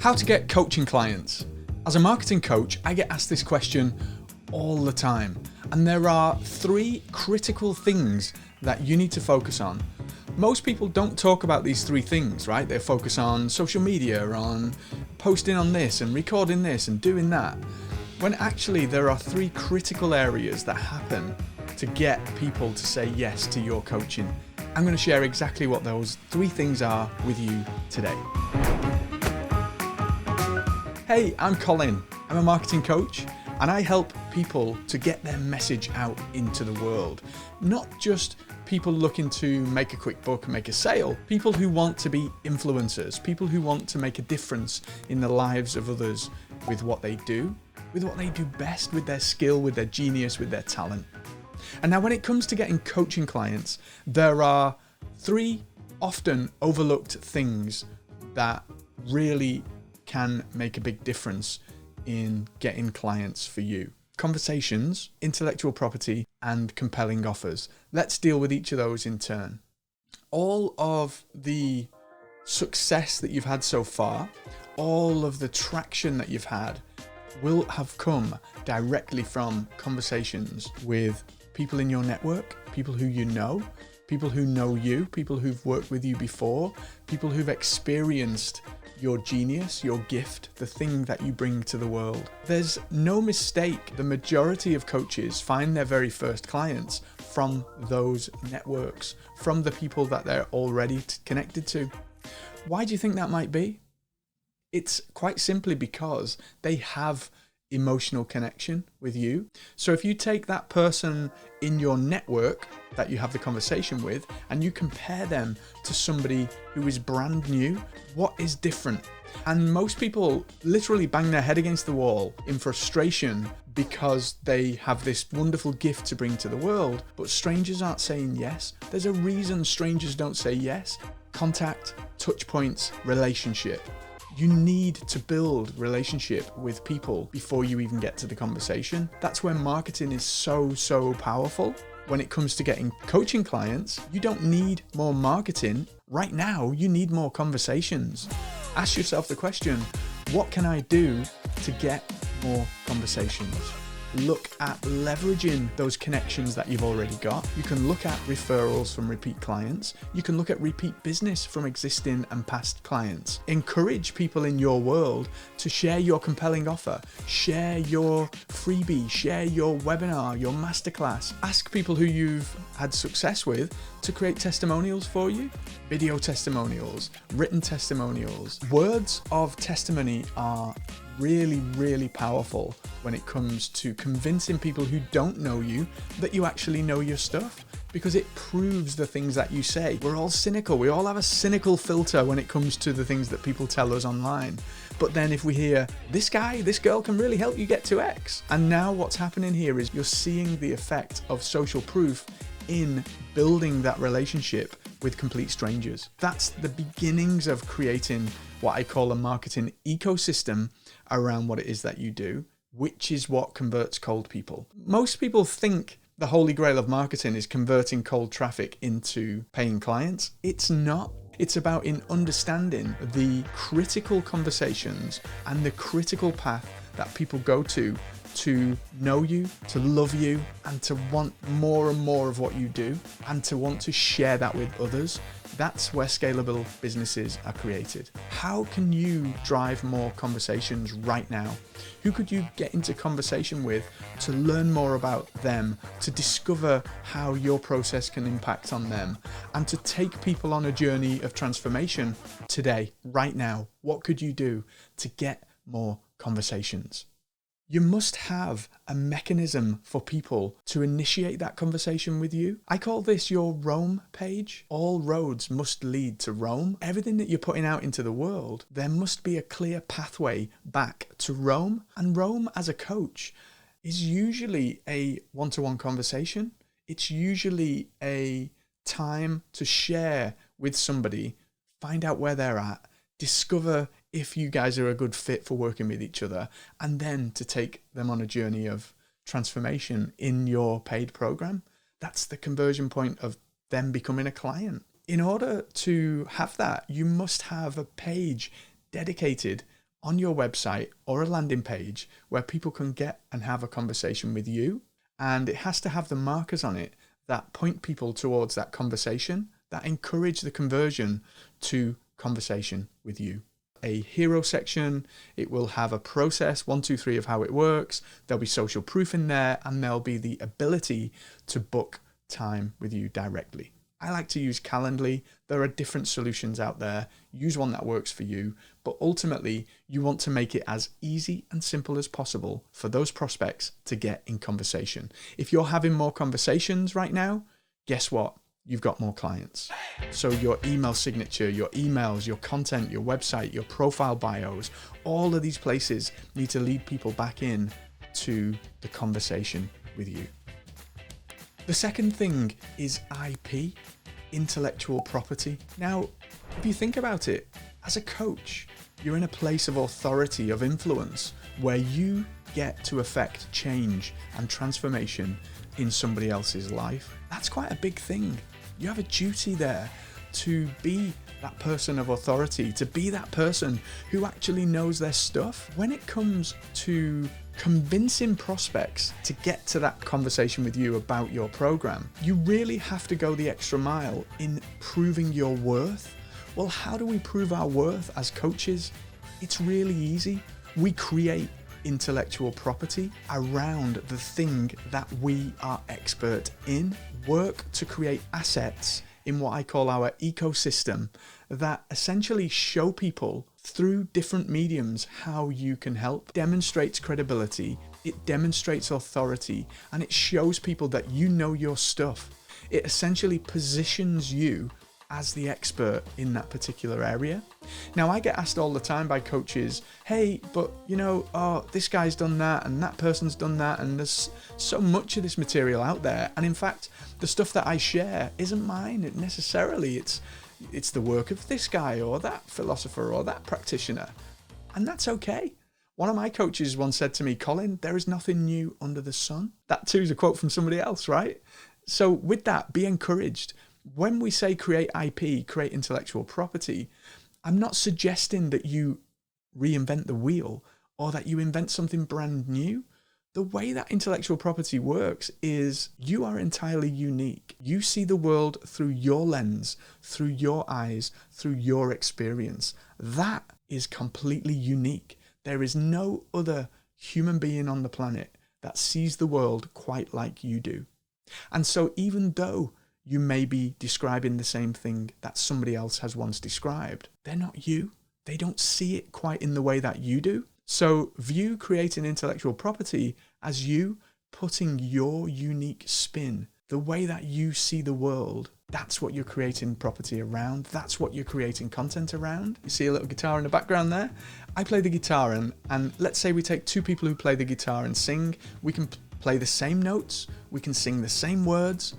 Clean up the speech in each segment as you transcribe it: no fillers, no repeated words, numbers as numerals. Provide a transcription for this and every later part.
How to get coaching clients. As a marketing coach, I get asked this question all the time. And there are 3 critical things that you need to focus on. Most people don't talk about these 3 things, right? They focus on social media, on posting on this and recording this and doing that. When actually there are 3 critical areas that happen to get people to say yes to your coaching. I'm going to share exactly what those 3 things are with you today. Hey, I'm Colin. I'm a marketing coach and I help people to get their message out into the world. Not just people looking to make a quick buck, make a sale, people who want to be influencers, people who want to make a difference in the lives of others with what they do best, with their skill, with their genius, with their talent. And now when it comes to getting coaching clients, there are 3 often overlooked things that really can make a big difference in getting clients for you. Conversations, intellectual property, and compelling offers. Let's deal with each of those in turn. All of the success that you've had so far, all of the traction that you've had will have come directly from conversations with people in your network, people who you know, people who know you, people who've worked with you before, people who've experienced your genius, your gift, the thing that you bring to the world. There's no mistake, the majority of coaches find their very first clients from those networks, from the people that they're already connected to. Why do you think that might be? It's quite simply because they have emotional connection with you. So if you take that person in your network that you have the conversation with and you compare them to somebody who is brand new, what is different? And most people literally bang their head against the wall in frustration because they have this wonderful gift to bring to the world, but strangers aren't saying yes. There's a reason strangers don't say yes. Contact, touch points, relationship. You need to build relationship with people before you even get to the conversation. That's where marketing is so powerful. When it comes to getting coaching clients, you don't need more marketing. Right now, you need more conversations. Ask yourself the question, what can I do to get more conversations? Look at leveraging those connections that you've already got. You can look at referrals from repeat clients. You can look at repeat business from existing and past clients. Encourage people in your world to share your compelling offer, share your freebie, share your webinar, your masterclass. Ask people who you've had success with to create testimonials for you, video testimonials, written testimonials. Words of testimony are really powerful when it comes to convincing people who don't know you that you actually know your stuff, because it proves the things that you say. We're all cynical. We all have a cynical filter when it comes to the things that people tell us online. But then if we hear, this guy, this girl can really help you get to X. And now what's happening here is you're seeing the effect of social proof in building that relationship with complete strangers. That's the beginnings of creating what I call a marketing ecosystem around what it is that you do, which is what converts cold people. Most people think the holy grail of marketing is converting cold traffic into paying clients. It's not. It's about understanding the critical conversations and the critical path that people go to know you, to love you, and to want more and more of what you do, and to want to share that with others. That's where scalable businesses are created. How can you drive more conversations right now? Who could you get into conversation with to learn more about them, to discover how your process can impact on them, and to take people on a journey of transformation today, right now? What could you do to get more conversations? You must have a mechanism for people to initiate that conversation with you. I call this your Rome page. All roads must lead to Rome. Everything that you're putting out into the world, there must be a clear pathway back to Rome. And Rome as a coach is usually a one-to-one conversation. It's usually a time to share with somebody, find out where they're at, discover if you guys are a good fit for working with each other, and then to take them on a journey of transformation in your paid program. That's the conversion point of them becoming a client. In order to have that, you must have a page dedicated on your website or a landing page where people can get and have a conversation with you. And it has to have the markers on it that point people towards that conversation, that encourage the conversion to conversation with you. A hero section, it will have a process, 1, 2, 3 of how it works. There'll be social proof in there, and there'll be the ability to book time with you directly. I like to use Calendly. There are different solutions out there. Use one that works for you, but ultimately you want to make it as easy and simple as possible for those prospects to get in conversation. If you're having more conversations right now, guess what? You've got more clients. So your email signature, your emails, your content, your website, your profile bios, all of these places need to lead people back in to the conversation with you. The second thing is IP, intellectual property. Now, if you think about it, as a coach, you're in a place of authority, of influence, where you get to affect change and transformation in somebody else's life. That's quite a big thing. You have a duty there to be that person of authority, to be that person who actually knows their stuff. When it comes to convincing prospects to get to that conversation with you about your program, you really have to go the extra mile in proving your worth. Well, how do we prove our worth as coaches? It's really easy. We create intellectual property around the thing that we are expert in. Work to create assets in what I call our ecosystem that essentially show people through different mediums how you can help. Demonstrates credibility, it demonstrates authority, and it shows people that you know your stuff. It essentially positions you as the expert in that particular area. Now, I get asked all the time by coaches, hey, but this guy's done that and that person's done that, and there's so much of this material out there. And in fact, the stuff that I share isn't mine necessarily. It's the work of this guy or that philosopher or that practitioner. And that's okay. One of my coaches once said to me, Colin, there is nothing new under the sun. That too is a quote from somebody else, right? So with that, be encouraged. When we say create IP, create intellectual property, I'm not suggesting that you reinvent the wheel or that you invent something brand new. The way that intellectual property works is you are entirely unique. You see the world through your lens, through your eyes, through your experience. That is completely unique. There is no other human being on the planet that sees the world quite like you do. And so even though you may be describing the same thing that somebody else has once described, they're not you. They don't see it quite in the way that you do. So view creating intellectual property as you putting your unique spin, the way that you see the world. That's what you're creating property around. That's what you're creating content around. You see a little guitar in the background there? I play the guitar, and let's say we take two people who play the guitar and sing. We can play the same notes, we can sing the same words,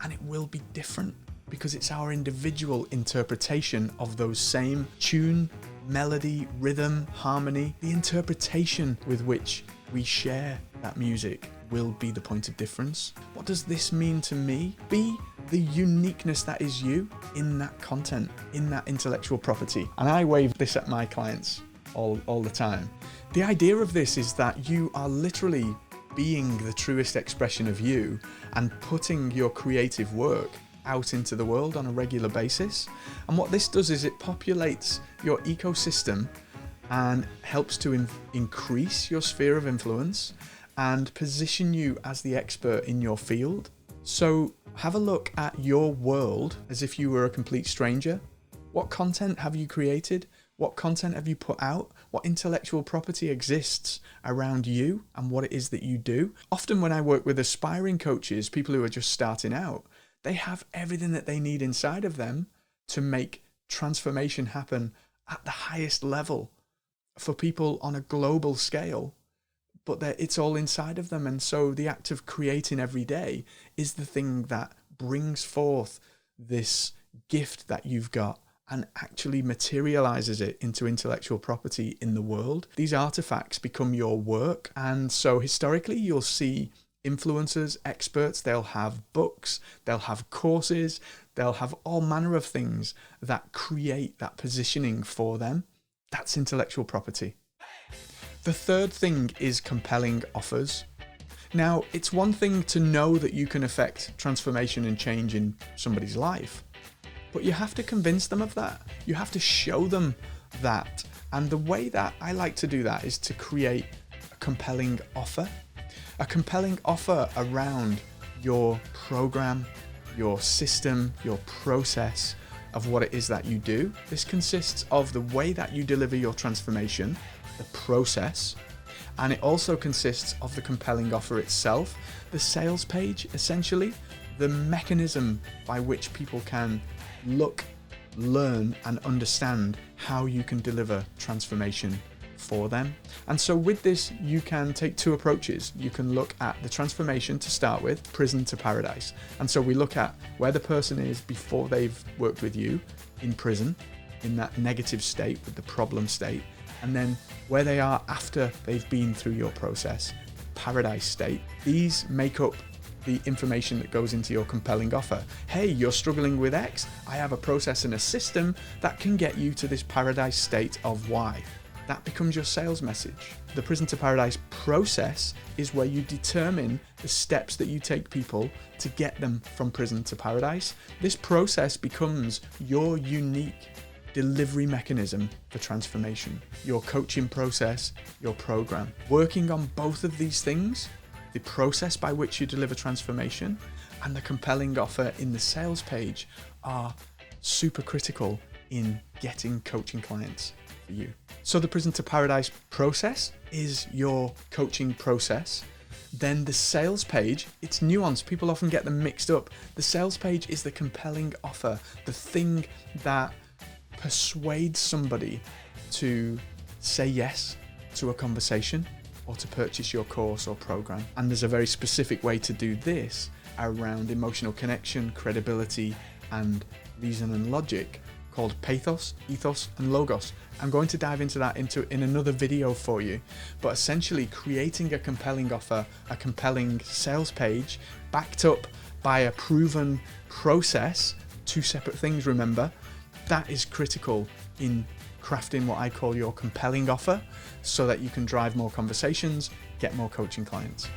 and it will be different because it's our individual interpretation of those same tune, melody, rhythm, harmony. The interpretation with which we share that music will be the point of difference. What does this mean to me? Be the uniqueness that is you in that content, in that intellectual property. And I wave this at my clients all the time. The idea of this is that you are literally being the truest expression of you and putting your creative work out into the world on a regular basis. And what this does is it populates your ecosystem and helps to increase your sphere of influence and position you as the expert in your field. So have a look at your world as if you were a complete stranger. What content have you created? What content have you put out? What intellectual property exists around you and what it is that you do? Often when I work with aspiring coaches, people who are just starting out, they have everything that they need inside of them to make transformation happen at the highest level for people on a global scale, but it's all inside of them. And so the act of creating every day is the thing that brings forth this gift that you've got and actually materializes it into intellectual property in the world. These artifacts become your work. And so historically, you'll see influencers, experts, they'll have books, they'll have courses, they'll have all manner of things that create that positioning for them. That's intellectual property. The third thing is compelling offers. Now, it's one thing to know that you can affect transformation and change in somebody's life, but you have to convince them of that. You have to show them that. And the way that I like to do that is to create a compelling offer. A compelling offer around your program, your system, your process of what it is that you do. This consists of the way that you deliver your transformation, the process, and it also consists of the compelling offer itself, the sales page, essentially, the mechanism by which people can look, learn, and understand how you can deliver transformation for them. And so with this, you can take two approaches. You can look at the transformation to start with, prison to paradise. And so we look at where the person is before they've worked with you in prison, in that negative state with the problem state, and then where they are after they've been through your process, paradise state. These make up the information that goes into your compelling offer. Hey, you're struggling with X. I have a process and a system that can get you to this paradise state of Y. That becomes your sales message. The prison to paradise process is where you determine the steps that you take people to get them from prison to paradise. This process becomes your unique delivery mechanism for transformation, your coaching process, your program. Working on both of these things, the process by which you deliver transformation and the compelling offer in the sales page, are super critical in getting coaching clients for you. So the prison to paradise process is your coaching process. Then the sales page, it's nuanced. People often get them mixed up. The sales page is the compelling offer, the thing that persuade somebody to say yes to a conversation or to purchase your course or program. And there's a very specific way to do this around emotional connection, credibility, and reason and logic called pathos, ethos, and logos. I'm going to dive into that in another video for you, but essentially creating a compelling offer, a compelling sales page backed up by a proven process, two separate things, remember. That is critical in crafting what I call your compelling offer so that you can drive more conversations, get more coaching clients.